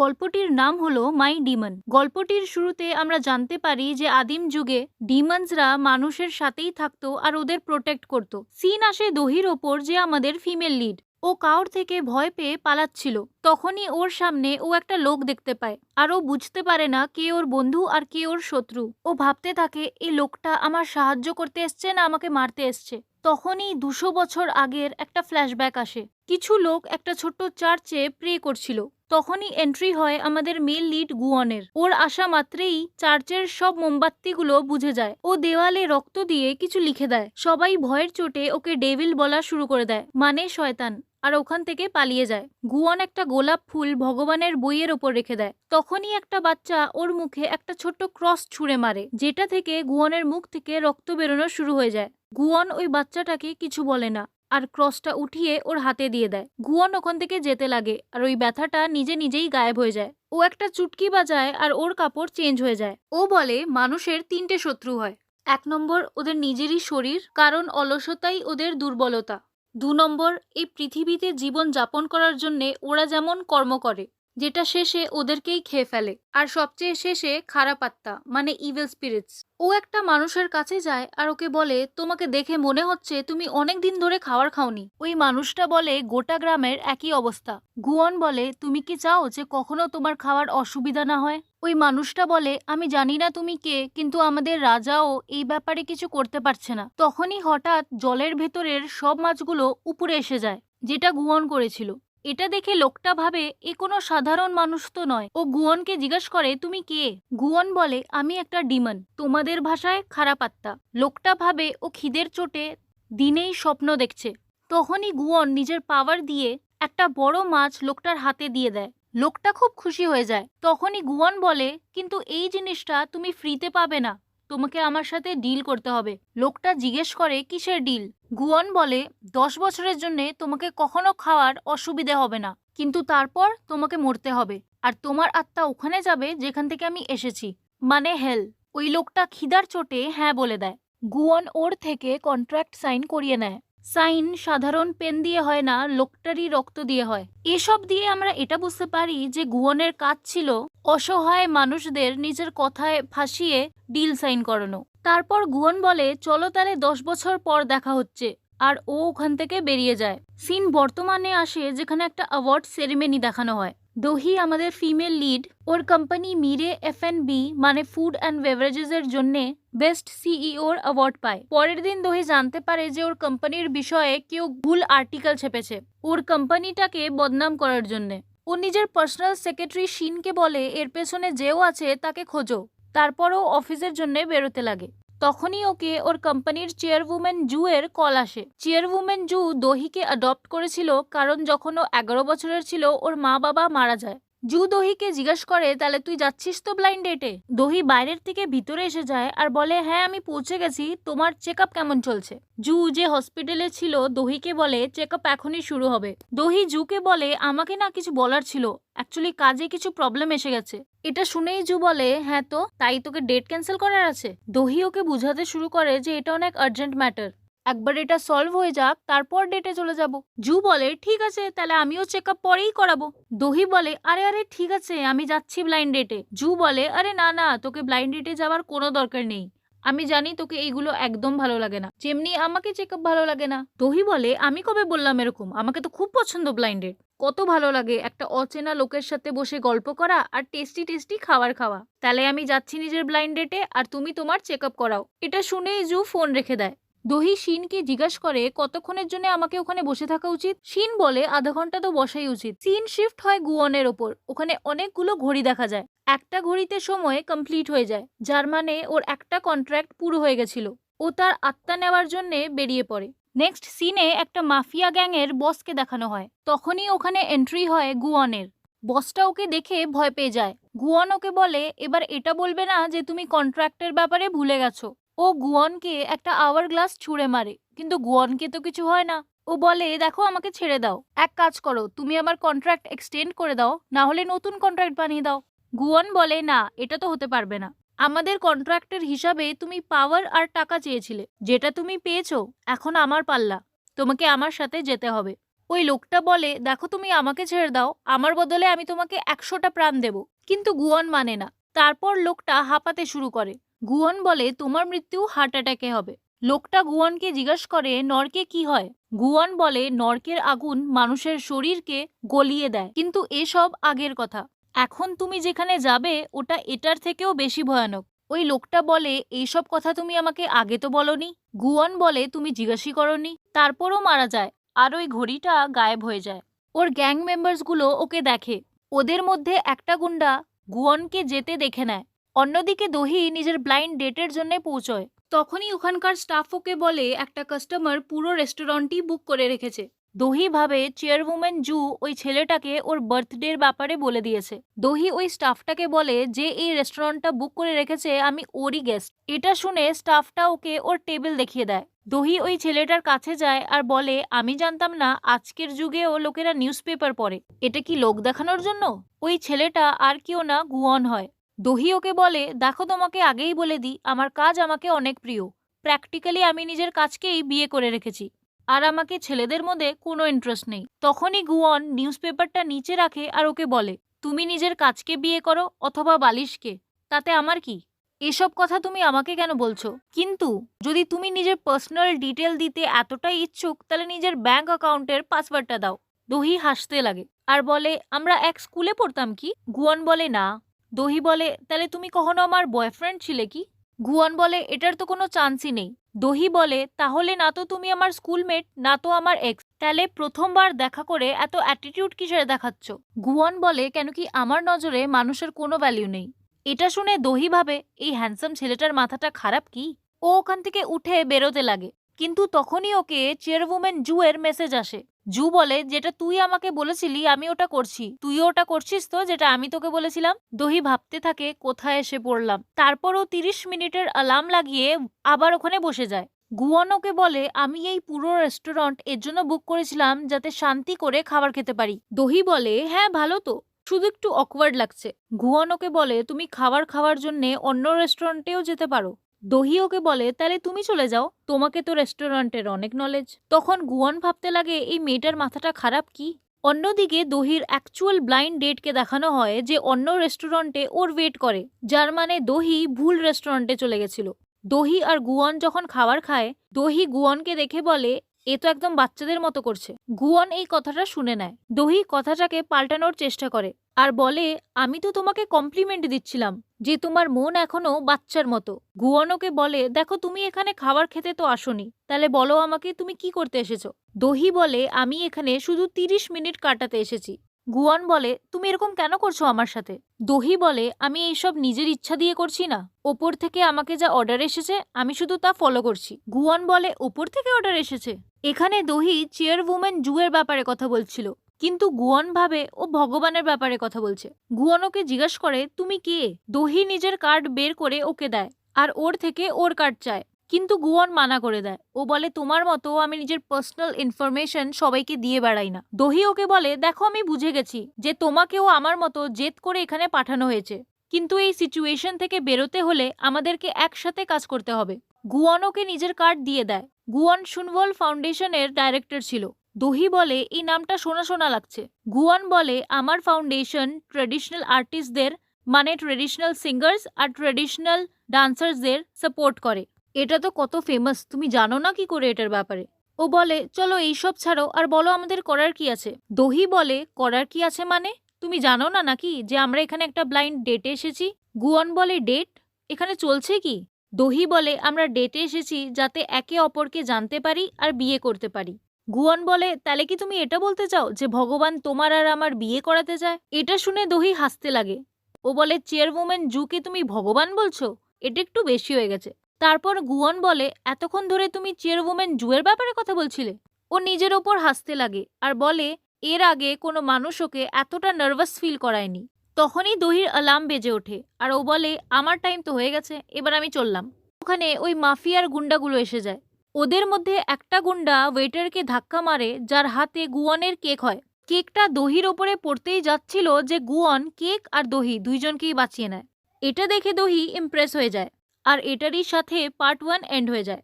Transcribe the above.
গল্পটির নাম হলো মাই ডিমন। গল্পটির শুরুতে আমরা জানতে পারি যে আদিম যুগে ডিমন্সরা মানুষের সাথেই থাকতো আর ওদের প্রোটেক্ট করত। সিন আসে দহির ওপর, যে আমাদের ফিমেল লিড। ও কাউর থেকে ভয় পেয়ে পালাচ্ছিল। তখনই ওর সামনে ও একটা লোক দেখতে পায়, আর ও বুঝতে পারে না কে ওর বন্ধু আর কে ওর শত্রু। ও ভাবতে থাকে এই লোকটা আমার সাহায্য করতে এসছে না আমাকে মারতে এসছে। তখনই 200 বছর আগের একটা ফ্ল্যাশব্যাক আসে। কিছু লোক একটা ছোট্ট চার্চে প্রে করছিল। তখনই এন্ট্রি হয় আমাদের মেল লিড গুয়নের। ওর আসা মাত্রেই চার্চের সব মোমবাতিগুলো বুঝে যায়। ও দেওয়ালে রক্ত দিয়ে কিছু লিখে দেয়। সবাই ভয়ের চোটে ওকে ডেভিল বলা শুরু করে দেয়, মানে শয়তান, আর ওখান থেকে পালিয়ে যায়। গুয়ন একটা গোলাপ ফুল ভগবানের বইয়ের ওপর রেখে দেয়। তখনই একটা বাচ্চা ওর মুখে একটা ছোট্ট ক্রস ছুঁড়ে মারে, যেটা থেকে গুয়নের মুখ থেকে রক্ত বেরোনো শুরু হয়ে যায়। গুয়ন ওই বাচ্চাটাকে কিছু বলে না, আর ক্রসটা উঠিয়ে ওর হাতে দিয়ে দেয়। গুয়ন ওখান থেকে যেতে লাগে, আর ওই ব্যথাটা নিজে নিজেই গায়েব হয়ে যায়। ও একটা চুটকি বাজায় আর ওর কাপড় চেঞ্জ হয়ে যায়। ও বলে মানুষের 3টে শত্রু হয়। 1 নম্বর ওদের নিজেরই শরীর, কারণ অলসতাই ওদের দুর্বলতা। 2 নম্বর এই পৃথিবীতে জীবন যাপন করার জন্যে ওরা যেমন কর্ম করে, যেটা শেষে ওদেরকেই খেয়ে ফেলে। আর সবচেয়ে শেষে খারাপ আত্মা, মানে ইভিল স্পিরিটস। ও একটা মানুষের কাছে যায় আর ওকে বলে, তোমাকে দেখে মনে হচ্ছে তুমি অনেক দিন ধরে খাবার খাওনি। ওই মানুষটা বলে গোটা গ্রামের একই অবস্থা। গুয়ন বলে, তুমি কি চাও যে কখনো তোমার খাওয়ার অসুবিধা না হয়? ওই মানুষটা বলে, আমি জানি না তুমি কে, কিন্তু আমাদের রাজাও এই ব্যাপারে কিছু করতে পারছে না। তখনই হঠাৎ জলের ভেতরের সব মাছগুলো উপরে এসে যায়, যেটা গুয়ন করেছিল। এটা দেখে লোকটা ভাবে এ কোনো সাধারণ মানুষ তো নয়। ও গুয়নকে জিজ্ঞেস করে, তুমি কে? গুয়ন বলে, আমি একটা ডিমন, তোমাদের ভাষায় খারাপ আত্মা। লোকটা ভাবে ও খিদের চোটে দিনেই স্বপ্ন দেখছে। তখনই গুয়ন নিজের পাওয়ার দিয়ে একটা বড় মাছ লোকটার হাতে দিয়ে দেয়। লোকটা খুব খুশি হয়ে যায়। তখনই গুয়ন বলে, কিন্তু এই জিনিসটা তুমি ফ্রিতে পাবে না, তোমাকে আমার সাথে ডিল করতে হবে। লোকটা জিজ্ঞেস করে, কিসের ডিল? গুয়ন বলে, 10 বছরের জন্য তোমাকে কখনো খাওয়ার অসুবিধে হবে না, কিন্তু তারপর তোমাকে মরতে হবে, আর তোমার আত্মা ওখানে যাবে যেখান থেকে আমি এসেছি, মানে হেল। ওই লোকটা খিদার চোটে হ্যাঁ বলে দেয়। গুয়ন ওর থেকে কন্ট্রাক্ট সাইন করিয়ে নেয়। সাইন সাধারণ পেন দিয়ে হয় না, লোকটারই রক্ত দিয়ে হয়। এসব দিয়ে আমরা এটা বুঝতে পারি যে গুয়নের কাজ ছিল অসহায় মানুষদের নিজের কথায় ফাঁসিয়ে ডিল সাইন করানো। তারপর গুয়ন বলে, চলো তাহলে 10 বছর পর দেখা হচ্ছে, আর ও ওখান থেকে বেরিয়ে যায়। সিন বর্তমানে আসে, যেখানে একটা অ্যাওয়ার্ড সেরিমনি দেখানো হয়। দহি, আমাদের ফিমেল লিড, ওর কোম্পানি মিরে F&B মানে ফুড অ্যান্ড বেভারেজেস এর জন্যে বেস্ট সিইওর অ্যাওয়ার্ড পায়। পরের দিন দহি জানতে পারে যে ওর কোম্পানির বিষয়ে কেউ ভুল আর্টিকেল ছেপেছে ওর কোম্পানিটাকে বদনাম করার জন্যে। ও নিজের পার্সোনাল সেক্রেটারি শিনকে বলে, এর পেছনে যেও আছে তাকে খোঁজো। তারপরও অফিসের জন্য বেরোতে লাগে। তখনই ওকে ওর কোম্পানির চেয়ারউম্যান জু এর কল আসে। চেয়ারউম্যান জু দহিকে অ্যাডপ্ট করেছিল, কারণ যখন ও 11 বছরের ছিল ওর মা বাবা মারা যায়। জু দহিকে জিজ্ঞেস করে, তাহলে তুই যাচ্ছিস তো ব্লাইন্ড ডেটে? দহি বাইরের থেকে ভিতরে এসে যায় আর বলে, হ্যাঁ আমি পৌঁছে গেছি, তোমার চেক আপ কেমন চলছে? জু, যে হসপিটালে ছিল, দহিকে বলে চেক আপ এখনই শুরু হবে। দহি জুকে বলে, আমাকে না কিছু বলার ছিল, অ্যাকচুয়ালি কাজে কিছু প্রবলেম এসে গেছে। এটা শুনেই জু বলে, হ্যাঁ তো, তাই তোকে ডেট ক্যান্সেল করার আছে? দহি ওকে বুঝাতে শুরু করে যে এটা অনেক আর্জেন্ট ম্যাটার, একবার এটা সলভ হয়ে যাক, তারপর ডেটে চলে যাব। জু বলে, ঠিক আছে, তাহলে আমিও চেক আপ পরেই করাবো। দহি বলে, আরে আরে ঠিক আছে, আমি যাচ্ছি ব্লাইন্ড ডেটে। জু বলে, আরে না না, তোকে ব্লাইন্ড ডেটে যাওয়ার কোনো দরকার নেই, আমি জানি তোকে এইগুলো একদম ভালো লাগে না, যেমনি আমাকে চেক আপ ভালো লাগে না। দহি বলে, আমি কবে বললাম এরকম? আমাকে তো খুব পছন্দ ব্লাইন্ড ডেট, কত ভালো লাগে একটা অচেনা লোকের সাথে বসে গল্প করা আর টেস্টি টেস্টি খাবার খাওয়া। তাহলে আমি যাচ্ছি নিজের ব্লাইন্ড ডেটে, আর তুমি তোমার চেক আপ করাও। এটা শুনেই জু ফোন রেখে দেয়। দহি শিনকে জিজ্ঞাসা করে, কতক্ষণের জন্য আমাকে ওখানে বসে থাকা উচিত? শিন বলে, আধা ঘন্টা তো বসাই উচিত। সিন শিফট হয় গুয়নের ওপর। ওখানে অনেকগুলো ঘড়ি দেখা যায়। একটা ঘড়িতে সময় কমপ্লিট হয়ে যায়, যার মানে ওর একটা কন্ট্রাক্ট পুরো হয়ে গেছিল। ও তার আত্মা নেওয়ার জন্য বেরিয়ে পড়ে। নেক্সট সিনে একটা মাফিয়া গ্যাংয়ের বসকে দেখানো হয়। তখনই ওখানে এন্ট্রি হয় গুয়নের। বসটা ওকে দেখে ভয় পেয়ে যায়। গুয়ন ওকে বলে, এবার এটা বলবে না যে তুমি কন্ট্রাক্টের ব্যাপারে ভুলে গেছো। ও গুয়নকে একটা আওয়ার গ্লাস ছুঁড়ে মারে, কিন্তু গুয়নকে তো কিছু হয় না। ও বলে, দেখো আমাকে ছেড়ে দাও, এক কাজ করো, তুমি আমার কন্ট্রাক্ট এক্সটেন্ড করে দাও, না হলে নতুন কন্ট্রাক্ট বানিয়ে দাও। গুয়ন বলে, না, এটা তো হতে পারবে না, আমাদের কন্ট্রাক্টের হিসাবে তুমি পাওয়ার আর টাকা চেয়েছিলে, যেটা তুমি পেয়েছো। এখন আমার পাল্লা, তোমাকে আমার সাথে যেতে হবে। ওই লোকটা বলে, দেখো তুমি আমাকে ছেড়ে দাও, আমার বদলে আমি তোমাকে 100টা প্রাণ দেব। কিন্তু গুয়ন মানে না। তারপর লোকটা হাঁপাতে শুরু করে। গুয়ন বলে, তোমার মৃত্যু হার্ট অ্যাটাকে হবে। লোকটা গুয়নকে জিজ্ঞেস করে, নরকে কি হয়? গুয়ন বলে, নরকের আগুন মানুষের শরীরকে গলিয়ে দেয়, কিন্তু এসব আগের কথা। এখন তুমি যেখানে যাবে ওটা এটার থেকেও বেশি ভয়ানক। ওই লোকটা বলে, এইসব কথা তুমি আমাকে আগে তো বলনি। গুয়ন বলে, তুমি জিজ্ঞাসই করনি। তারপরও মারা যায়, আর ওই ঘড়িটা গায়েব হয়ে যায়। ওর গ্যাং মেম্বার্সগুলো ওকে দেখে। ওদের মধ্যে একটা গুন্ডা গুয়নকে যেতে দেখে নেয়। অন্যদিকে দহি নিজের ব্লাইন্ড ডেটের জন্য পৌঁছয়। তখনই ওখানকার স্টাফ ওকে বলে, একটা কাস্টমার পুরো রেস্টুরেন্টই বুক করে রেখেছে। দহি ভাবে চেয়ারউম্যান জু ওই ছেলেটাকে ওর বার্থডের ব্যাপারে বলে দিয়েছে। দহি ওই স্টাফটাকে বলে, যে এই রেস্টুরেন্টটা বুক করে রেখেছে আমি ওরই গেস্ট। এটা শুনে স্টাফটা ওকে ওর টেবিল দেখিয়ে দেয়। দহি ওই ছেলেটার কাছে যায় আর বলে, আমি জানতাম না আজকের যুগেও লোকেরা নিউজ পেপার পড়ে। এটা কি লোক দেখানোর জন্য? ওই ছেলেটা আর কেউ না, গুয়ন হয়। দহি ওকে বলে, দেখো তোমাকে আগেই বলে দিই, আমার কাজ আমাকে অনেক প্রিয়। প্র্যাকটিক্যালি আমি নিজের কাজকেই বিয়ে করে রেখেছি, আর আমাকে ছেলেদের মধ্যে কোনো ইন্টারেস্ট নেই। তখনই গুয়ন নিউজ পেপারটা নিচে রাখে আর ওকে বলে, তুমি নিজের কাজকে বিয়ে করো অথবা বালিশকে, তাতে আমার কি? এসব কথা তুমি আমাকে কেন বলছো? কিন্তু যদি তুমি নিজের পার্সোনাল ডিটেল দিতে এতটাই ইচ্ছুক, তাহলে নিজের ব্যাংক অ্যাকাউন্টের পাসওয়ার্ডটা দাও। দহি হাসতে লাগে আর বলে, আমরা এক স্কুলে পড়তাম কি? গুয়ন বলে, না। দহি বলে, তাহলে তুমি কখনো আমার বয়ফ্রেন্ড ছিলে কি? গুয়ন বলে, এটার তো কোনো চান্সই নেই। দহি বলে, তাহলে না তো তুমি আমার স্কুলমেট, না তো আমার এক্স, তাহলে প্রথমবার দেখা করে এত অ্যাটিটিউড কিসের দেখাচ্ছ? গুয়ন বলে, কেন কি আমার নজরে মানুষের কোনো ভ্যালিউ নেই? এটা শুনে দহি ভাবে, এই হ্যান্ডসাম ছেলেটার মাথাটা খারাপ কি? ও ওখান থেকে উঠে বেরোতে লাগে। কিন্তু তখনই ওকে চেয়ারউম্যান জু এর মেসেজ আসে। জু বলে, যেটা তুই আমাকে বলেছিলি আমি ওটা করছি, তুইও ওটা করছিস তো যেটা আমি তোকে বলেছিলাম? দহি ভাবতে থাকে, কোথায় এসে পড়লাম। তারপরও 30 মিনিটের অ্যালার্ম লাগিয়ে আবার ওখানে বসে যায়। গুয়ন ওকে বলে, আমি এই পুরো রেস্টুরেন্ট এর জন্য বুক করেছিলাম যাতে শান্তি করে খাবার খেতে পারি। দহি বলে, হ্যাঁ ভালো তো, শুধু একটু অকওয়ার্ড লাগছে। গুয়ন ওকে বলে, তুমি খাবার খাওয়ার জন্য অন্য রেস্টুরেন্টেও যেতে পারো। দহি ওকে বলে, তাহলে তুমি চলে যাও, তোমাকে তো রেস্টুরেন্টের অনেক নলেজ। তখন গুয়ন ভাবতে লাগে, এই মেয়েটার মাথাটা খারাপ কি? অন্যদিকে দহির অ্যাকচুয়াল ব্লাইন্ড ডেটকে দেখানো হয় যে অন্য রেস্টুরেন্টে ওর ওয়েট করে, যার মানে দহি ভুল রেস্টুরেন্টে চলে গেছিল। দহি আর গুয়ন যখন খাবার খায়, দহি গুয়নকে দেখে বলে, এ তো একদম বাচ্চাদের মতো করছে। গুয়ন এই কথাটা শুনে নেয়। দহি কথাটাকে পাল্টানোর চেষ্টা করে আর বলে, আমি তো তোমাকে কমপ্লিমেন্ট দিচ্ছিলাম যে তোমার মন এখনো বাচ্চার মতো। গুয়ন ওকে বলে, দেখো তুমি এখানে খাবার খেতে তো আসোনি, তাহলে বলো আমাকে তুমি কি করতে এসেছো? দহি বলে, আমি এখানে শুধু 30 মিনিট কাটাতে এসেছি। গুয়ন বলে, তুমি এরকম কেন করছো আমার সাথে? দহি বলে, আমি এইসব নিজের ইচ্ছা দিয়ে করছি না, ওপর থেকে আমাকে যা অর্ডার এসেছে আমি শুধু তা ফলো করছি। গুয়ন বলে, ওপর থেকে অর্ডার এসেছে? এখানে দহি চেয়ারউম্যান জু এর ব্যাপারে কথা বলছিল, কিন্তু গুয়ন ভাবে ও ভগবানের ব্যাপারে কথা বলছে। গুয়ন ওকে জিজ্ঞেস করে, তুমি কে? দহি নিজের কার্ড বের করে ওকে দেয় আর ওর থেকে ওর কার্ড চায়, কিন্তু গুয়ন মানা করে দেয়। ও বলে, তোমার মতো আমি নিজের পার্সোনাল ইনফরমেশন সবাইকে দিয়ে বেড়াই না। দহি ওকে বলে, দেখো আমি বুঝে গেছি যে তোমাকেও আমার মতো জেদ করে এখানে পাঠানো হয়েছে, কিন্তু এই সিচুয়েশন থেকে বেরোতে হলে আমাদেরকে একসাথে কাজ করতে হবে। গুয়ন ওকে নিজের কার্ড দিয়ে দেয়। গুয়ন সুনওয়াল ফাউন্ডেশনের ডাইরেক্টর ছিল। দহি বলে, এই নামটা শোনা শোনা লাগছে। গুয়ন বলে, আমার ফাউন্ডেশন ট্রেডিশনাল আর্টিস্টদের, মানে ট্রেডিশনাল সিঙ্গার্স আর ট্রেডিশনাল ডান্সার্সদের সাপোর্ট করে। এটা তো কত ফেমাস, তুমি জানো না কি করে এটার ব্যাপারে? ও বলে, চলো এইসব ছাড়ো আর বলো আমাদের করার কি আছে। দহি বলে, করার কি আছে মানে? তুমি জানো না নাকি যে আমরা এখানে একটা ব্লাইন্ড ডেটে এসেছি? গুয়ন বলে, ডেট? এখানে চলছে কি? দহি বলে, আমরা ডেটে এসেছি যাতে একে অপরকে জানতে পারি আর বিয়ে করতে পারি। গুয়ন বলে, তাহলে কি তুমি এটা বলতে চাও যে ভগবান তোমার আর আমার বিয়ে করাতে চায়? এটা শুনে দহি হাসতে লাগে। ও বলে, চেয়ারউম্যান জুকে তুমি ভগবান বলছো? এটা একটু বেশি হয়ে গেছে। তারপর গুয়ন বলে, এতক্ষণ ধরে তুমি চেয়ারউম্যান জুয়ের ব্যাপারে কথা বলছিলে? ও নিজের ওপর হাসতে লাগে আর বলে, এর আগে কোনো মানুষ ওকে এতটা নার্ভাস ফিল করায়নি। তখনই দহির অ্যালার্ম বেজে ওঠে আর ও বলে, আমার টাইম তো হয়ে গেছে, এবার আমি চললাম। ওখানে ওই মাফিয়ার গুন্ডাগুলো এসে যায়। ওদের মধ্যে একটা গুন্ডা ওয়েটারকে ধাক্কা মারে, যার হাতে গুয়নের কেক হয়। কেকটা দহির ওপরে পড়তেই যাচ্ছিল যে গুয়ন কেক আর দহি দুইজনকেই বাঁচিয়ে নেয়। এটা দেখে দহি ইমপ্রেস হয়ে যায় আর এটারই সাথে পার্ট 1 এন্ড হয়ে যায়।